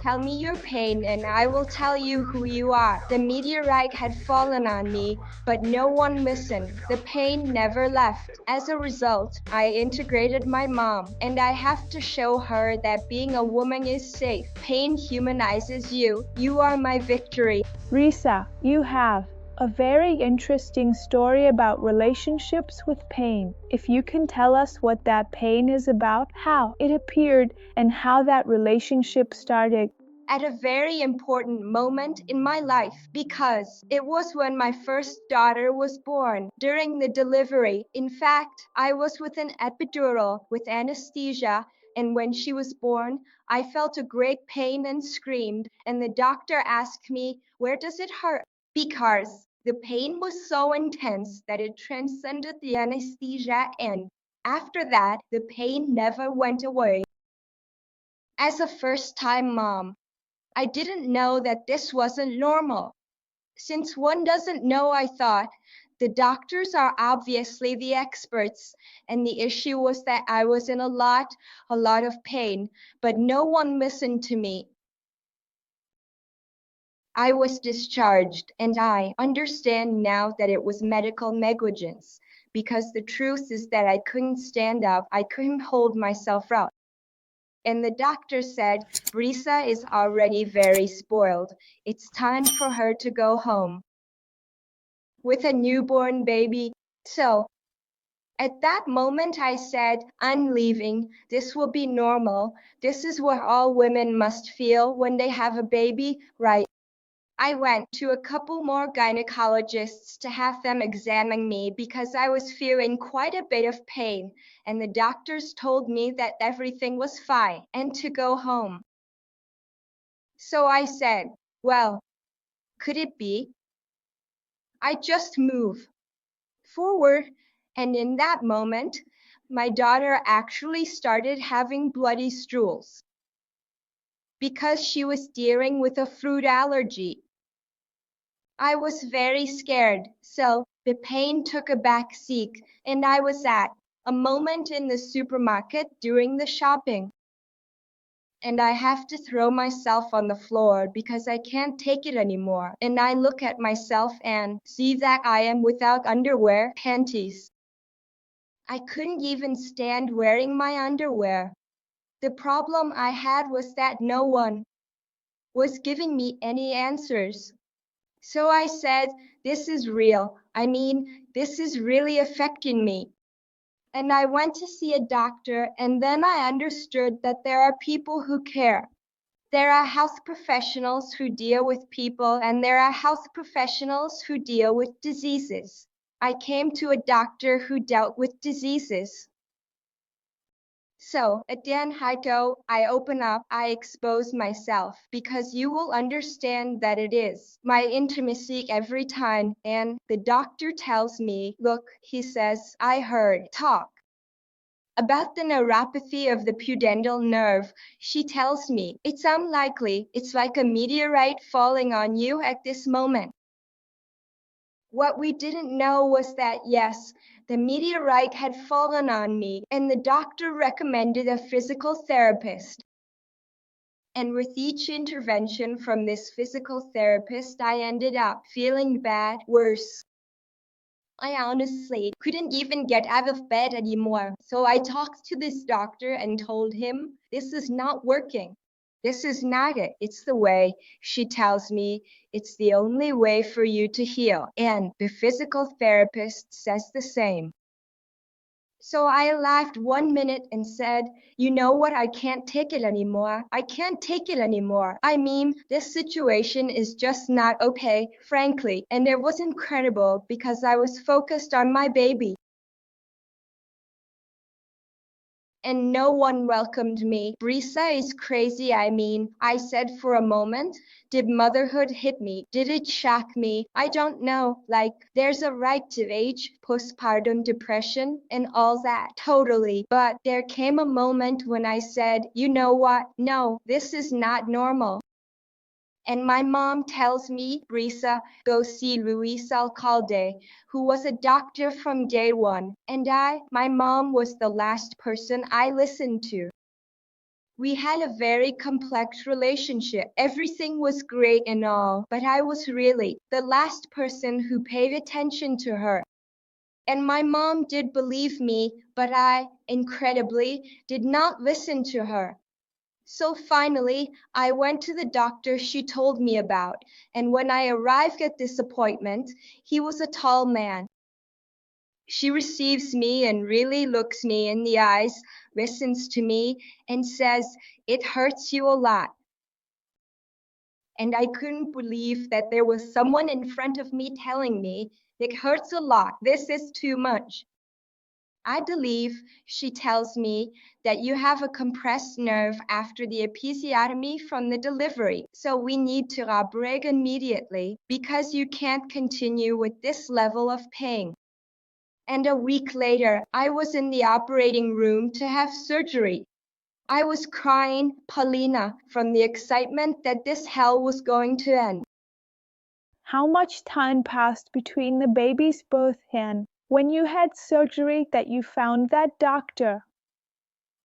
Tell me your pain and I will tell you who you are. The meteorite had fallen on me, but no one listened. The pain never left. As a result, I integrated my mom, and I have to show her that being a woman is safe. Pain humanizes you. You are my victory. Brissa, you have a very interesting story about relationships with pain. If you can tell us what that pain is about, how it appeared, and how that relationship started. At a very important moment in my life, because it was when my first daughter was born. During the delivery, in fact, I was with an epidural with anesthesia, and when she was born, I felt a great pain and screamed, and the doctor asked me, "Where does it hurt?" Because the pain was so intense that it transcended the anesthesia, and after that, the pain never went away. As a first-time mom, I didn't know that this wasn't normal. Since one doesn't know, I thought, the doctors are obviously the experts, and the issue was that I was in a lot of pain, but no one listened to me. I was discharged, and I understand now that it was medical negligence, because the truth is that I couldn't stand up, I couldn't hold myself up. And the doctor said, "Brissa is already very spoiled. It's time for her to go home." With a newborn baby. So, at that moment I said, "I'm leaving. This will be normal. This is what all women must feel when they have a baby, right?" I went to a couple more gynecologists to have them examine me because I was feeling quite a bit of pain, and the doctors told me that everything was fine and to go home. So I said, "Well, could it be? I just move forward." And in that moment, my daughter actually started having bloody stools because she was dealing with a fruit allergy. I was very scared, so the pain took a back seat, and I was at a moment in the supermarket doing the shopping. And I have to throw myself on the floor because I can't take it anymore. And I look at myself and see that I am without underwear, panties. I couldn't even stand wearing my underwear. The problem I had was that no one was giving me any answers. So I said, "This is real. I mean, this is really affecting me." And I went to see a doctor, and then I understood that there are people who care. There are health professionals who deal with people, and there are health professionals who deal with diseases. I came to a doctor who dealt with diseases. So, again, I open up, I expose myself, because you will understand that it is my intimacy every time. And the doctor tells me, "Look," he says, "I heard talk about the neuropathy of the pudendal nerve." She tells me, "It's unlikely. It's like a meteorite falling on you at this moment." What we didn't know was that, yes, the meteorite had fallen on me, and the doctor recommended a physical therapist. And with each intervention from this physical therapist, I ended up feeling bad, worse. I honestly couldn't even get out of bed anymore. So I talked to this doctor and told him, "This is not working. This is not it. It's the way." She tells me, "It's the only way for you to heal." And the physical therapist says the same. So I laughed 1 minute and said, "You know what? I can't take it anymore. I can't take it anymore. I mean, this situation is just not okay, frankly." And it was incredible because I was focused on my baby. And no one welcomed me. "Brissa is crazy. I mean," I said for a moment. "Did motherhood hit me? Did it shock me? I don't know. Like, there's a rite of age, postpartum depression, and all that. Totally. But there came a moment when I said, you know what? No, this is not normal." And my mom tells me, "Brissa, go see Luis Alcalde, who was a doctor from day one." And my mom was the last person I listened to. We had a very complex relationship. Everything was great and all, but I was really the last person who paid attention to her. And my mom did believe me, but I, incredibly, did not listen to her. So finally, I went to the doctor she told me about, and when I arrived at this appointment, he was a tall man. She receives me and really looks me in the eyes, listens to me, and says, "It hurts you a lot." And I couldn't believe that there was someone in front of me telling me, "It hurts a lot. This is too much." I believe she tells me that you have a compressed nerve after the episiotomy from the delivery. So we need to operate immediately because you can't continue with this level of pain. And a week later, I was in the operating room to have surgery. I was crying, Paulina, from the excitement that this hell was going to end. How much time passed between the baby's birth and when you had surgery that you found that doctor?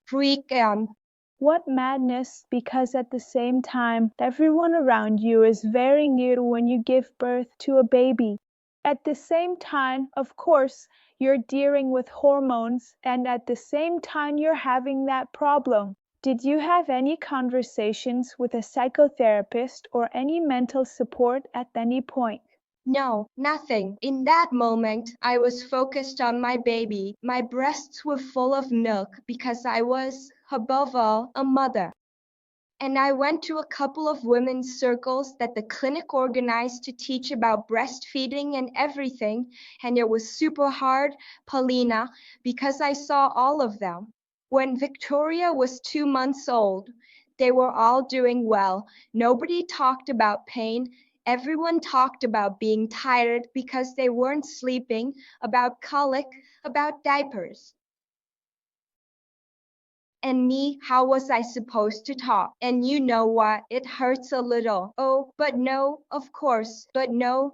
Freaking. What madness, because at the same time, everyone around you is very new when you give birth to a baby. At the same time, of course, you're dealing with hormones, and at the same time, you're having that problem. Did you have any conversations with a psychotherapist or any mental support at any point? No, nothing. In that moment, I was focused on my baby. My breasts were full of milk because I was, above all, a mother. And I went to a couple of women's circles that the clinic organized to teach about breastfeeding and everything, and it was super hard, Paulina, because I saw all of them. When Victoria was 2 months old, they were all doing well. Nobody talked about pain. Everyone talked about being tired because they weren't sleeping, about colic, about diapers. And me, how was I supposed to talk? And you know what? It hurts a little. Oh, but no, of course. But no,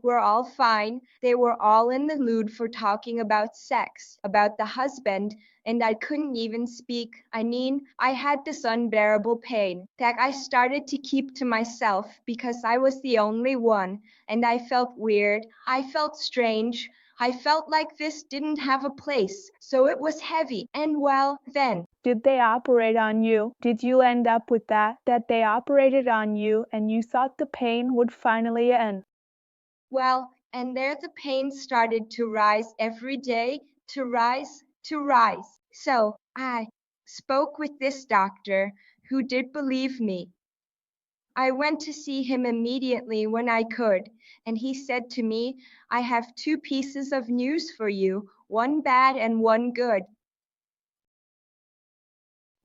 we're all fine. They were all in the mood for talking about sex, about the husband, and I couldn't even speak. I mean, I had this unbearable pain that I started to keep to myself because I was the only one, and I felt weird. I felt strange. I felt like this didn't have a place, so it was heavy. And well, then, Did they operate on you? Did you end up with that they operated on you and you thought the pain would finally end? well, and there the pain started to rise every day, to rise, to rise. So I spoke with this doctor who did believe me. I went to see him immediately when I could, and he said to me, "I have two pieces of news for you, one bad and one good.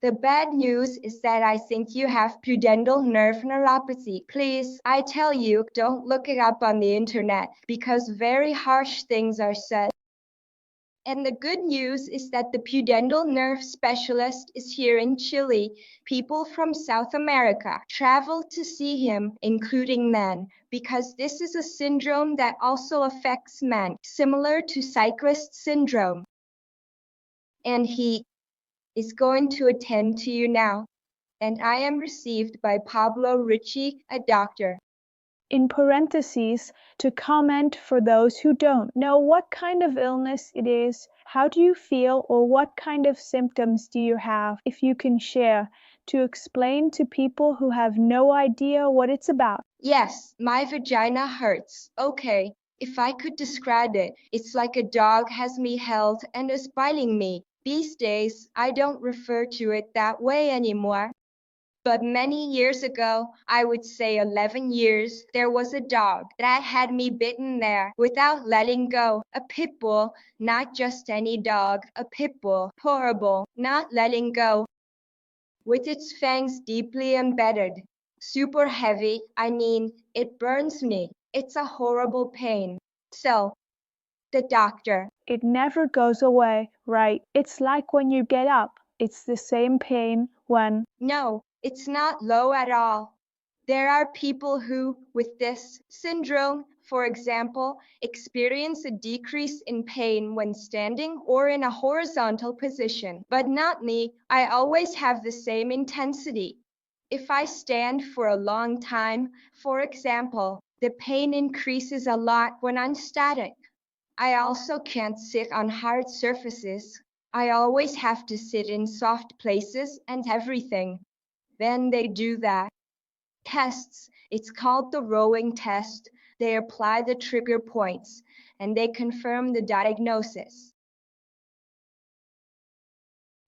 The bad news is that I think you have pudendal nerve neuropathy. Please, I tell you, don't look it up on the internet because very harsh things are said. And the good news is that the pudendal nerve specialist is here in Chile. People from South America travel to see him, including men, because this is a syndrome that also affects men, similar to cyclist syndrome. And he is going to attend to you now. And I am received by Pablo Ricci, a doctor." In parentheses, to comment for those who don't know what kind of illness it is, how do you feel, or what kind of symptoms do you have, if you can share, to explain to people who have no idea what it's about. Yes, my vagina hurts. Okay, if I could describe it, it's like a dog has me held and is biting me. These days, I don't refer to it that way anymore. But many years ago, I would say 11 years, there was a dog that had me bitten there without letting go. A pit bull, not just any dog, a pit bull, horrible, not letting go, with its fangs deeply embedded. Super heavy, I mean, it burns me. It's a horrible pain. So, the doctor. It never goes away, right? It's like when you get up. It's the same pain when. No, it's not low at all. There are people who, with this syndrome, for example, experience a decrease in pain when standing or in a horizontal position. But not me, I always have the same intensity. If I stand for a long time, for example, the pain increases a lot when I'm static. I also can't sit on hard surfaces. I always have to sit in soft places and everything. Then they do that. Tests, it's called the rowing test. They apply the trigger points and they confirm the diagnosis.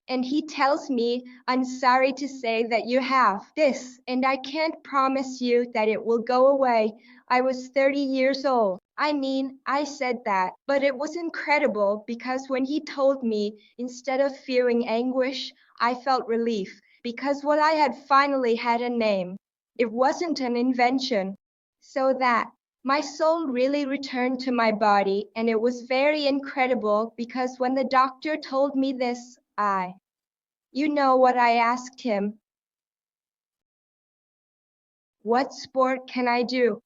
And he tells me, I'm sorry to say that you have this, and I can't promise you that it will go away. I was 30 years old. I mean, I said that, but it was incredible because when he told me, instead of fearing anguish, I felt relief because what I had finally had a name. It wasn't an invention. So that my soul really returned to my body, and it was very incredible because when the doctor told me this, you know what I asked him? What sport can I do?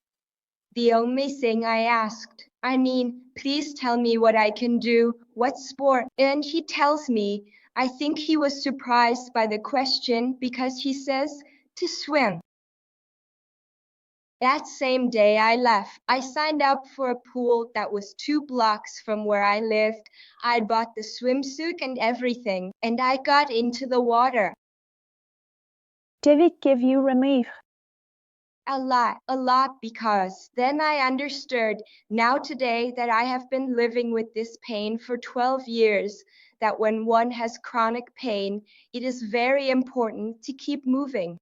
The only thing I asked. I mean, please tell me what I can do. What sport? And he tells me, I think he was surprised by the question because he says, to swim. That same day I left, I signed up for a pool that was 2 blocks from where I lived. I'd bought the swimsuit and everything, and I got into the water. Did it give you relief? A lot, because then I understood now today that I have been living with this pain for 12 years, that when one has chronic pain, it is very important to keep moving.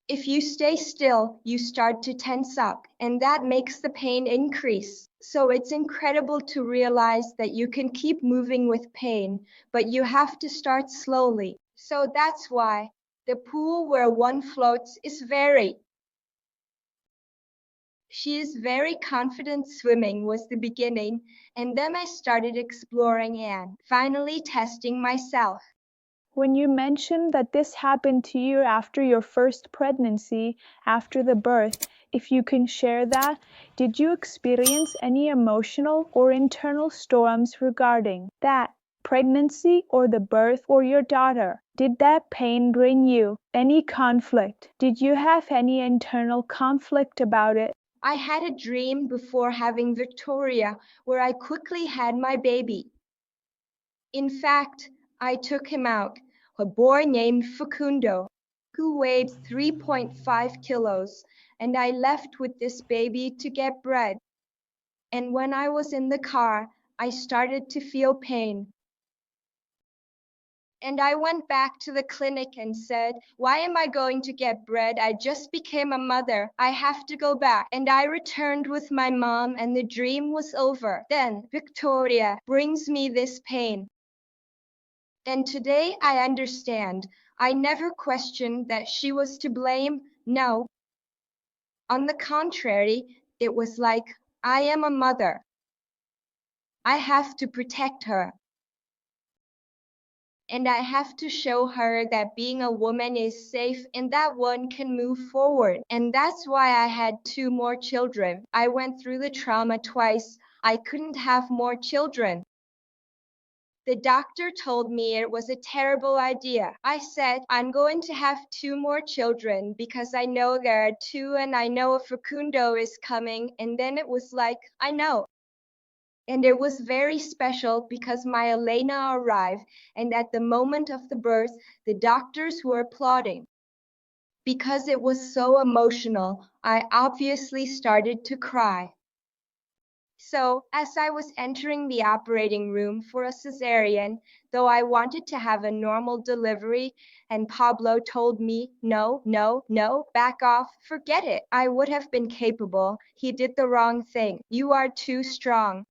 If you stay still, you start to tense up, and that makes the pain increase. So it's incredible to realize that you can keep moving with pain, but you have to start slowly. So that's why the pool where one floats is She is very confident swimming was the beginning, and then I started exploring and finally testing myself. When you mentioned that this happened to you after your first pregnancy, after the birth, if you can share that, did you experience any emotional or internal storms regarding that pregnancy or the birth or your daughter? Did that pain bring you any conflict? Did you have any internal conflict about it? I had a dream before having Victoria where I quickly had my baby. In fact, I took him out, a boy named Facundo, who weighed 3.5 kilos, and I left with this baby to get bread. And when I was in the car, I started to feel pain. And I went back to the clinic and said, why am I going to get bread? I just became a mother. I have to go back. And I returned with my mom and the dream was over. Then Victoria brings me this pain. And today I understand. I never questioned that she was to blame. No. On the contrary, it was like, I am a mother. I have to protect her. And I have to show her that being a woman is safe and that one can move forward. And that's why I had 2 more children. I went through the trauma twice. I couldn't have more children. The doctor told me it was a terrible idea. I said, I'm going to have 2 more children because I know there are 2 and I know a Facundo is coming. And then it was like, I know. And it was very special because my Elena arrived, and at the moment of the birth, the doctors were applauding. Because it was so emotional, I obviously started to cry. So, as I was entering the operating room for a cesarean, though I wanted to have a normal delivery, and Pablo told me, no, no, no, back off, forget it. I would have been capable. He did the wrong thing. You are too strong.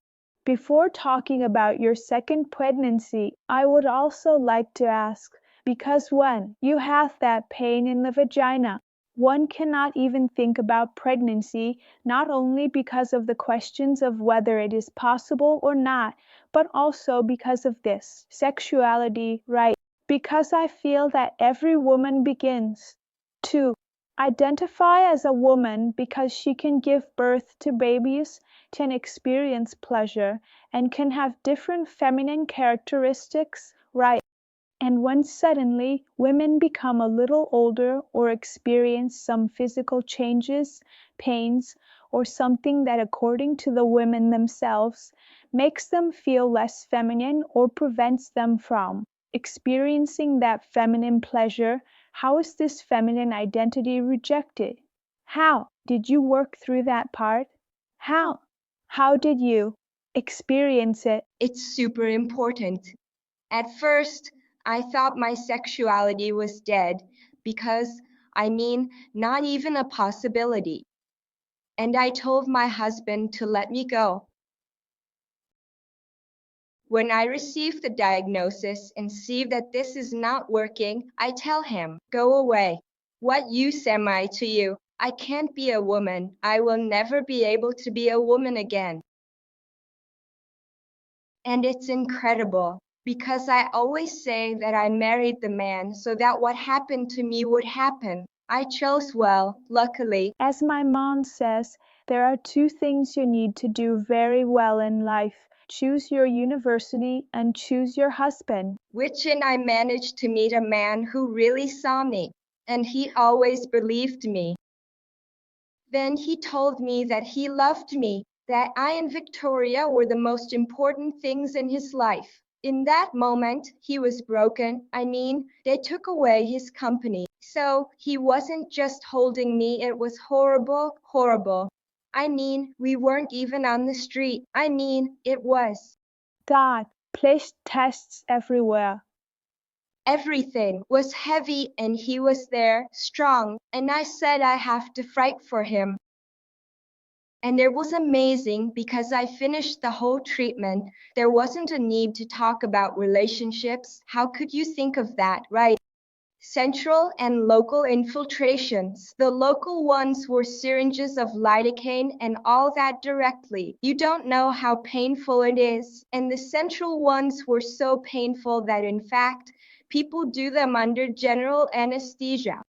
Before talking about your second pregnancy, I would also like to ask, because when you have that pain in the vagina, one cannot even think about pregnancy, not only because of the questions of whether it is possible or not, but also because of this sexuality, right? Because I feel that every woman begins to identify as a woman because she can give birth to babies, can experience pleasure, and can have different feminine characteristics, right? And when suddenly women become a little older or experience some physical changes, pains, or something that, according to the women themselves, makes them feel less feminine or prevents them from experiencing that feminine pleasure, how is this feminine identity rejected? How did you work through that part? How? How did you experience it? It's super important. At first, I thought my sexuality was dead because, not even a possibility. And I told my husband to let me go. When I receive the diagnosis and see that this is not working, I tell him, go away. What use am I to you? I can't be a woman. I will never be able to be a woman again. And it's incredible because I always say that I married the man so that what happened to me would happen. I chose well, luckily. As my mom says, there are two things you need to do very well in life. Choose your university and choose your husband. Which and I managed to meet a man who really saw me, and he always believed me. Then he told me that he loved me, that I and Victoria were the most important things in his life. In that moment, he was broken. They took away his company. So he wasn't just holding me, it was horrible, horrible. We weren't even on the street. It was. God placed tests everywhere. Everything was heavy and he was there, strong, and I said I have to fight for him. And it was amazing because I finished the whole treatment. There wasn't a need to talk about relationships. How could you think of that, right? Central and local infiltrations. The local ones were syringes of lidocaine and all that directly. You don't know how painful it is. And the central ones were so painful that in fact, people do them under general anesthesia.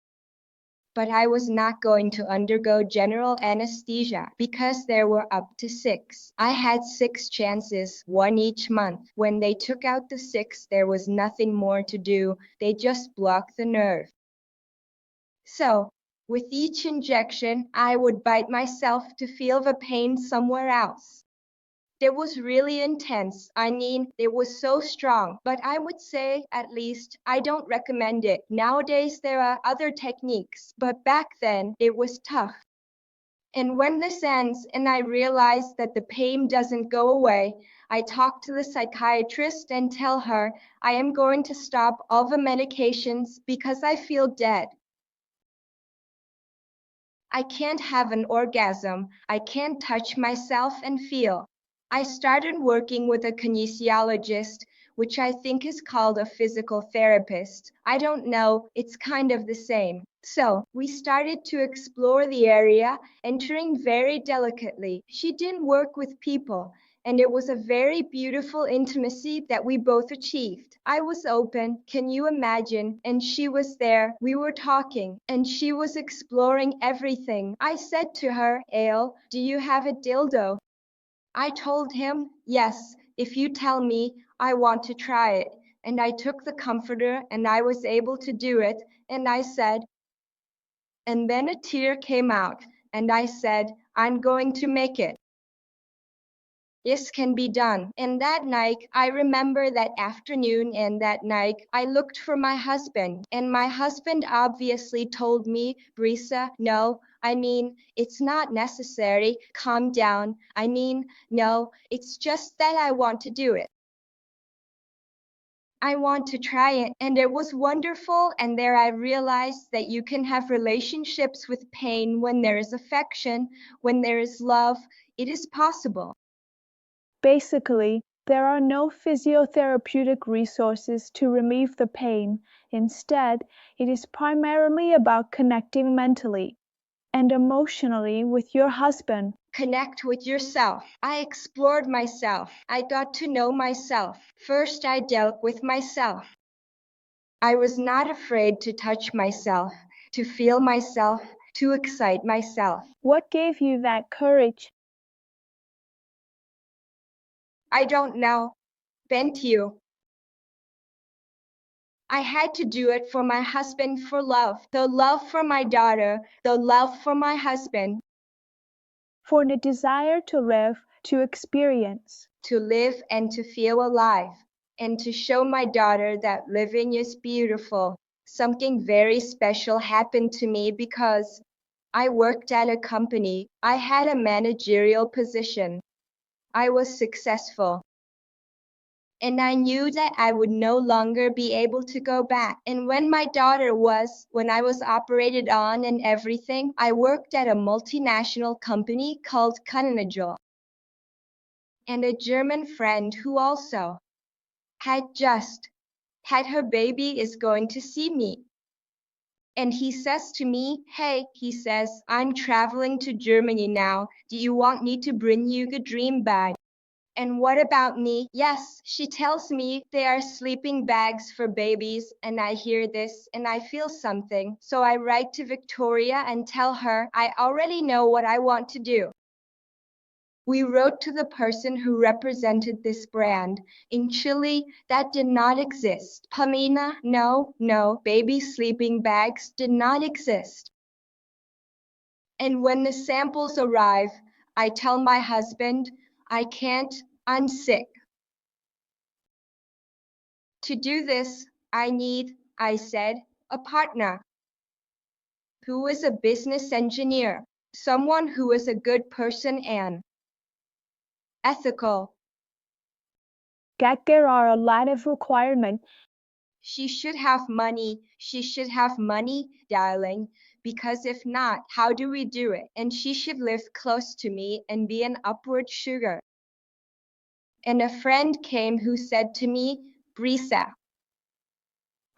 But I was not going to undergo general anesthesia because there were up to 6. I had 6 chances, 1 each month. When they took out the 6, there was nothing more to do. They just blocked the nerve. So, with each injection, I would bite myself to feel the pain somewhere else. It was really intense. It was so strong, but I would say, at least, I don't recommend it. Nowadays, there are other techniques, but back then, it was tough. And when this ends and I realize that the pain doesn't go away, I talk to the psychiatrist and tell her I am going to stop all the medications because I feel dead. I can't have an orgasm. I can't touch myself and feel. I started working with a kinesiologist, which I think is called a physical therapist. I don't know, it's kind of the same. So we started to explore the area, entering very delicately. She didn't work with people, and it was a very beautiful intimacy that we both achieved. I was open, can you imagine? And she was there. We were talking, and she was exploring everything. I said to her, Ale, do you have a dildo? I told him, yes, if you tell me, I want to try it. And I took the comforter and I was able to do it. And I said, and then a tear came out. And I said, I'm going to make it. This can be done. And that night, I remember that afternoon and that night, I looked for my husband. And my husband obviously told me, Brissa, no, it's not necessary. Calm down. No, it's just that I want to do it. I want to try it. And it was wonderful. And there I realized that you can have relationships with pain when there is affection, when there is love. It is possible. Basically, there are no physiotherapeutic resources to relieve the pain. Instead, it is primarily about connecting mentally and emotionally with your husband. Connect with yourself. I explored myself. I got to know myself. First, I dealt with myself. I was not afraid to touch myself, to feel myself, to excite myself. What gave you that courage? I don't know. Bent you. I had to do it for my husband, for love. The love for my daughter, the love for my husband. For the desire to live, to experience. To live and to feel alive. And to show my daughter that living is beautiful. Something very special happened to me because I worked at a company. I had a managerial position. I was successful. And I knew that I would no longer be able to go back. And when I was operated on and everything, I worked at a multinational company called Kananajo. And a German friend who also had just had her baby is going to see me. And he says to me, hey, he says, I'm traveling to Germany now. Do you want me to bring you the dream bag? And what about me? Yes, she tells me they are sleeping bags for babies, and I hear this and I feel something. So I write to Victoria and tell her I already know what I want to do. We wrote to the person who represented this brand. In Chile, that did not exist. Pamina, no, baby sleeping bags did not exist. And when the samples arrive, I tell my husband, I can't, I'm sick. To do this, I said, a partner who is a business engineer, someone who is a good person and ethical. That there are a lot of requirements. She should have money, darling, because if not, how do we do it? And she should live close to me and be an upward sugar. And a friend came who said to me, Brissa,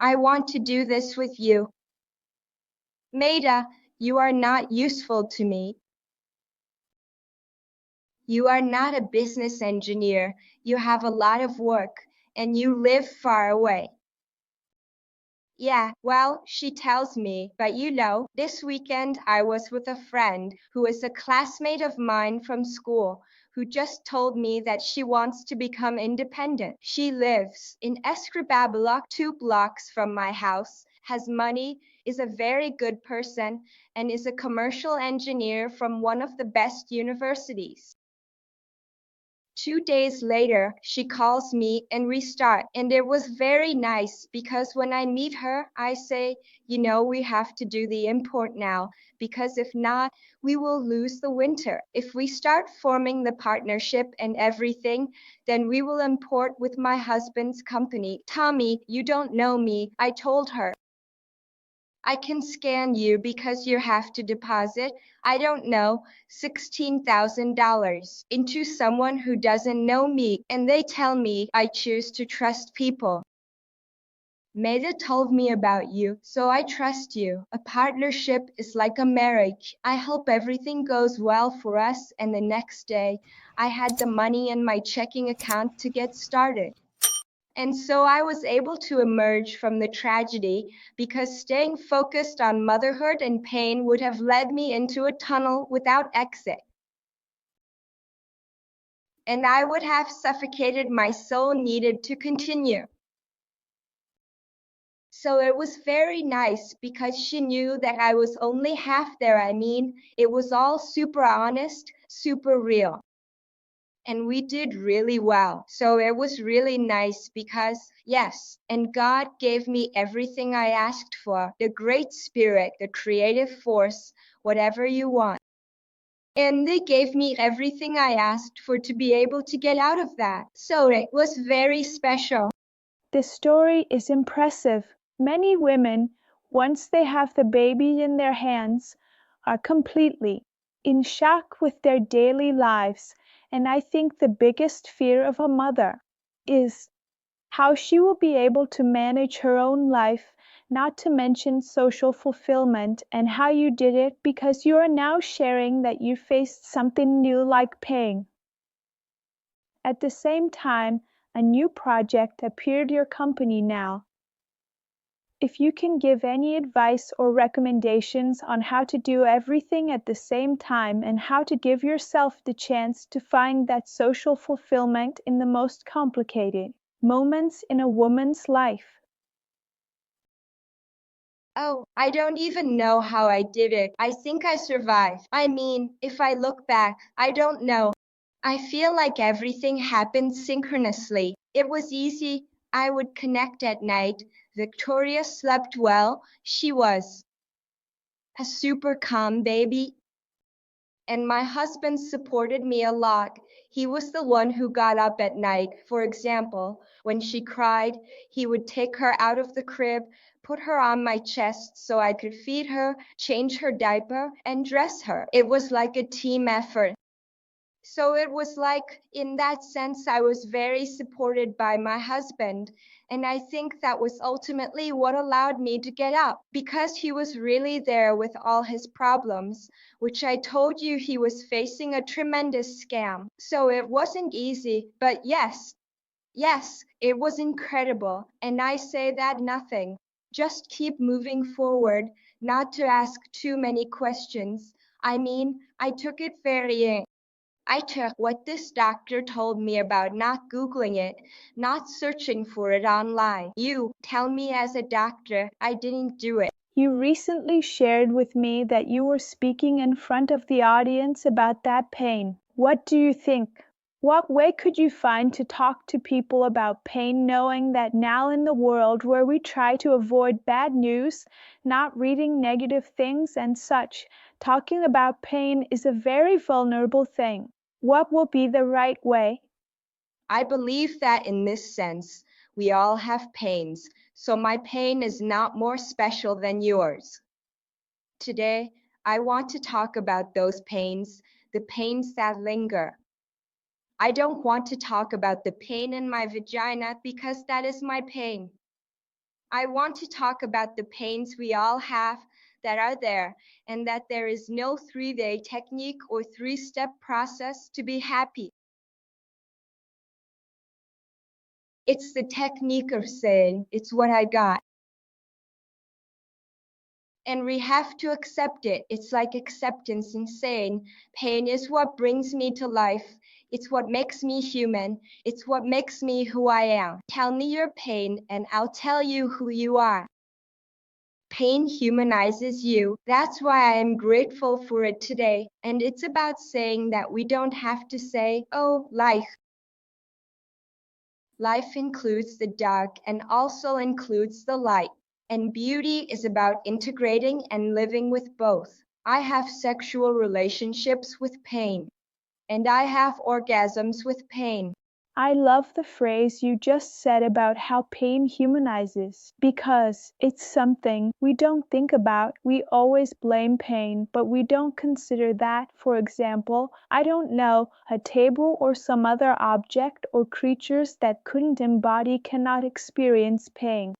I want to do this with you. Maida, you are not useful to me. You are not a business engineer. You have a lot of work, and you live far away. Yeah, well, she tells me, but you know, this weekend I was with a friend who is a classmate of mine from school who just told me that she wants to become independent. She lives in Escribabalok, 2 blocks from my house, has money, is a very good person, and is a commercial engineer from one of the best universities. 2 days later, she calls me and we start. And it was very nice because when I meet her, I say, you know, we have to do the import now because if not, we will lose the winter. If we start forming the partnership and everything, then we will import with my husband's company. Tommy, you don't know me, I told her. I can scan you because you have to deposit, I don't know, $16,000 into someone who doesn't know me, and they tell me I choose to trust people. Maida told me about you, so I trust you. A partnership is like a marriage. I hope everything goes well for us, and the next day, I had the money in my checking account to get started. And so I was able to emerge from the tragedy because staying focused on motherhood and pain would have led me into a tunnel without exit. And I would have suffocated my soul needed to continue. So it was very nice because she knew that I was only half there. I mean, it was all super honest, super real. And we did really well. So it was really nice because, yes, and God gave me everything I asked for, the great spirit, the creative force, whatever you want. And they gave me everything I asked for to be able to get out of that. So it was very special. This story is impressive. Many women, once they have the baby in their hands, are completely in shock with their daily lives, and I think the biggest fear of a mother is how she will be able to manage her own life, not to mention social fulfillment, and how you did it because you are now sharing that you faced something new like pain. At the same time, a new project appeared your company now. if you can give any advice or recommendations on how to do everything at the same time and how to give yourself the chance to find that social fulfillment in the most complicated moments in a woman's life. Oh, I don't even know how I did it. I think I survived. I mean, if I look back, I don't know. I feel like everything happened synchronously. It was easy. I would connect at night. Victoria slept well. She was a super calm baby. And my husband supported me a lot. He was the one who got up at night. For example, when she cried, he would take her out of the crib, put her on my chest so I could feed her, change her diaper, and dress her. It was like a team effort. So it was like, in that sense, I was very supported by my husband. And I think that was ultimately what allowed me to get up, because he was really there with all his problems, which I told you he was facing a tremendous scam. So it wasn't easy, but yes, it was incredible. And I say that nothing. Just keep moving forward, not to ask too many questions. I mean, I took it very I took what this doctor told me about not Googling it, not searching for it online. You tell me as a doctor I didn't do it. You recently shared with me that you were speaking in front of the audience about that pain. What do you think? What way could you find to talk to people about pain, knowing that now in the world where we try to avoid bad news, not reading negative things and such, talking about pain is a very vulnerable thing? What will be the right way? I believe that in this sense, we all have pains, so my pain is not more special than yours. Today, I want to talk about those pains, the pains that linger. I don't want to talk about the pain in my vagina because that is my pain. I want to talk about the pains we all have that are there, and that there is no 3-day technique or 3-step process to be happy. It's the technique of saying, it's what I got. And we have to accept it. It's like acceptance and saying, pain is what brings me to life. It's what makes me human. It's what makes me who I am. Tell me your pain, and I'll tell you who you are. Pain humanizes you. That's why I am grateful for it today. And it's about saying that we don't have to say, oh, life. Life includes the dark and also includes the light. And beauty is about integrating and living with both. I have sexual relationships with pain, and I have orgasms with pain. I love the phrase you just said about how pain humanizes, because it's something we don't think about. We always blame pain, but we don't consider that, for example, I don't know, a table or some other object or creatures that couldn't embody cannot experience pain.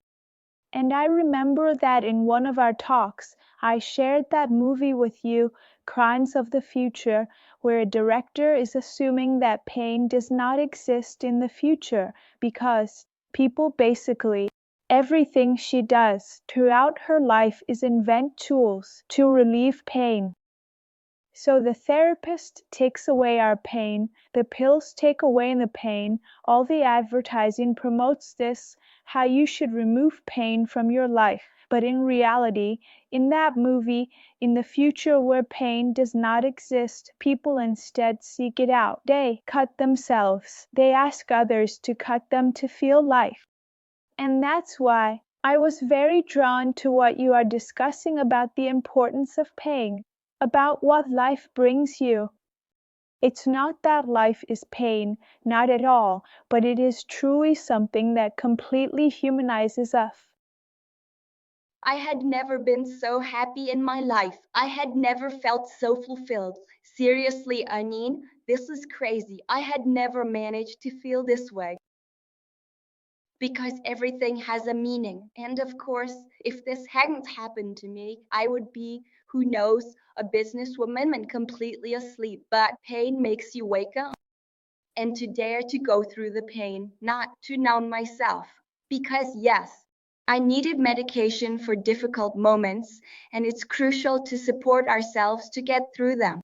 And I remember that in one of our talks, I shared that movie with you, Crimes of the Future, where a director is assuming that pain does not exist in the future because people basically, everything she does throughout her life is invent tools to relieve pain. So the therapist takes away our pain, the pills take away the pain, all the advertising promotes this, how you should remove pain from your life. But in reality, in that movie, in the future where pain does not exist, people instead seek it out. They cut themselves. They ask others to cut them to feel life. And that's why I was very drawn to what you are discussing about the importance of pain, about what life brings you. It's not that life is pain, not at all, but it is truly something that completely humanizes us. I had never been so happy in my life. I had never felt so fulfilled. Seriously, Anine, this is crazy. I had never managed to feel this way. Because everything has a meaning. And of course, if this hadn't happened to me, I would be, who knows, a businesswoman and completely asleep. But pain makes you wake up and to dare to go through the pain, not to numb myself. Because yes, I needed medication for difficult moments, and it's crucial to support ourselves to get through them.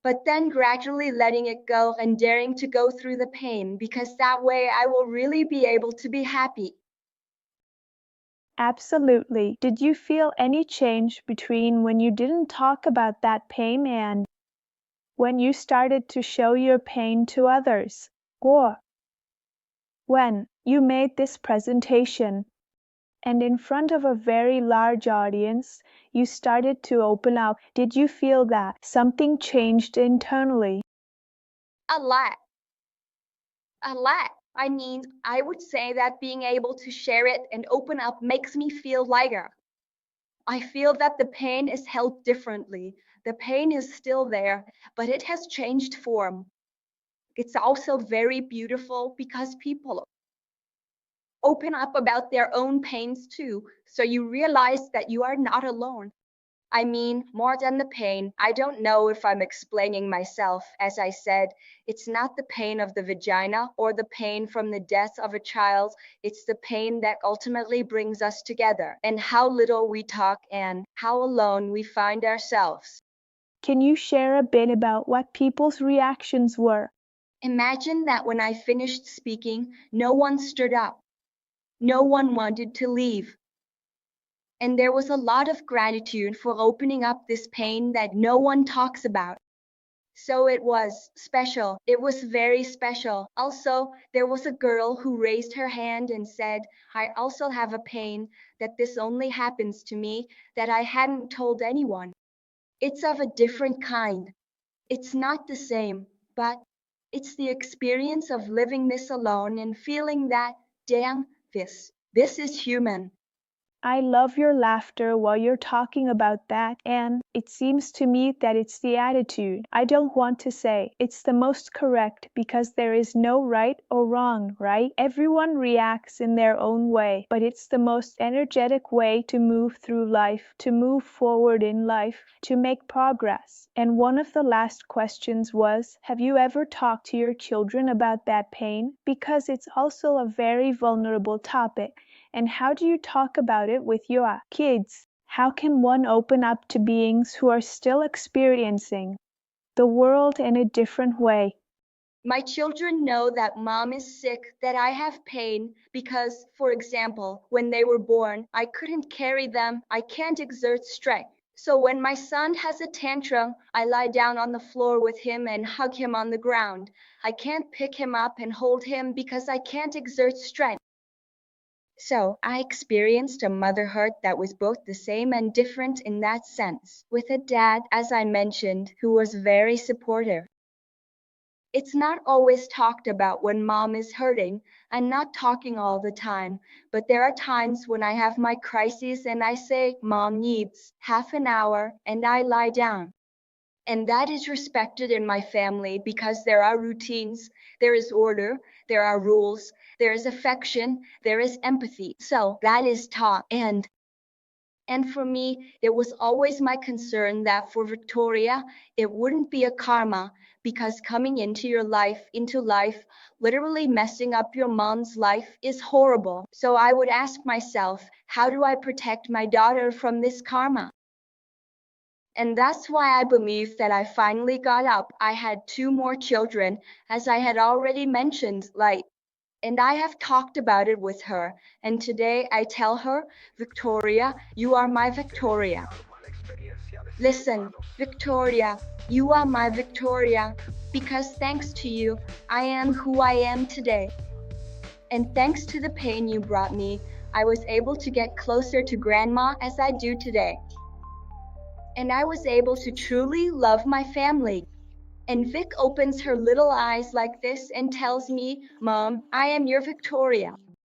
But then gradually letting it go and daring to go through the pain, because that way I will really be able to be happy. Absolutely. Did you feel any change between when you didn't talk about that pain and when you started to show your pain to others? Or when you made this presentation and in front of a very large audience, you started to open up? Did you feel that something changed internally? A lot. A lot. I mean, I would say that being able to share it and open up makes me feel lighter. I feel that the pain is held differently. The pain is still there, but it has changed form. It's also very beautiful because people open up about their own pains too, so you realize that you are not alone. I mean, more than the pain, I don't know if I'm explaining myself. As I said, it's not the pain of the vagina or the pain from the death of a child. It's the pain that ultimately brings us together, and how little we talk and how alone we find ourselves. Can you share a bit about what people's reactions were? Imagine that when I finished speaking, no one stood up. No one wanted to leave. And there was a lot of gratitude for opening up this pain that no one talks about. So it was special. It was very special. Also, there was a girl who raised her hand and said, I also have a pain, that this only happens to me, that I hadn't told anyone. It's of a different kind. It's not the same, but it's the experience of living this alone and feeling that, damn, this is human. I love your laughter while you're talking about that, and it seems to me that it's the attitude. I don't want to say it's the most correct because there is no right or wrong, right? Everyone reacts in their own way, but it's the most energetic way to move through life, to move forward in life, to make progress. And one of the last questions was, have you ever talked to your children about that pain? Because it's also a very vulnerable topic. And how do you talk about it with your kids? How can one open up to beings who are still experiencing the world in a different way? My children know that mom is sick, that I have pain because, for example, when they were born, I couldn't carry them, I can't exert strength. So when my son has a tantrum, I lie down on the floor with him and hug him on the ground. I can't pick him up and hold him because I can't exert strength. So I experienced a motherhood that was both the same and different in that sense, with a dad, as I mentioned, who was very supportive. It's not always talked about when mom is hurting. I'm not talking all the time, but there are times when I have my crises and I say, Mom needs half an hour, and I lie down. And that is respected in my family because there are routines, there is order, there are rules, there is affection, there is empathy. So that is taught. And for me, it was always my concern that for Victoria, it wouldn't be a karma because coming into life, literally messing up your mom's life is horrible. So I would ask myself, how do I protect my daughter from this karma? And that's why I believe that I finally got up. I had 2 more children, as I had already mentioned, and I have talked about it with her. And today I tell her, Victoria, you are my Victoria. Listen, Victoria, you are my Victoria, because thanks to you, I am who I am today. And thanks to the pain you brought me, I was able to get closer to Grandma as I do today. And I was able to truly love my family. And Vic opens her little eyes like this and tells me, Mom, I am your Victoria.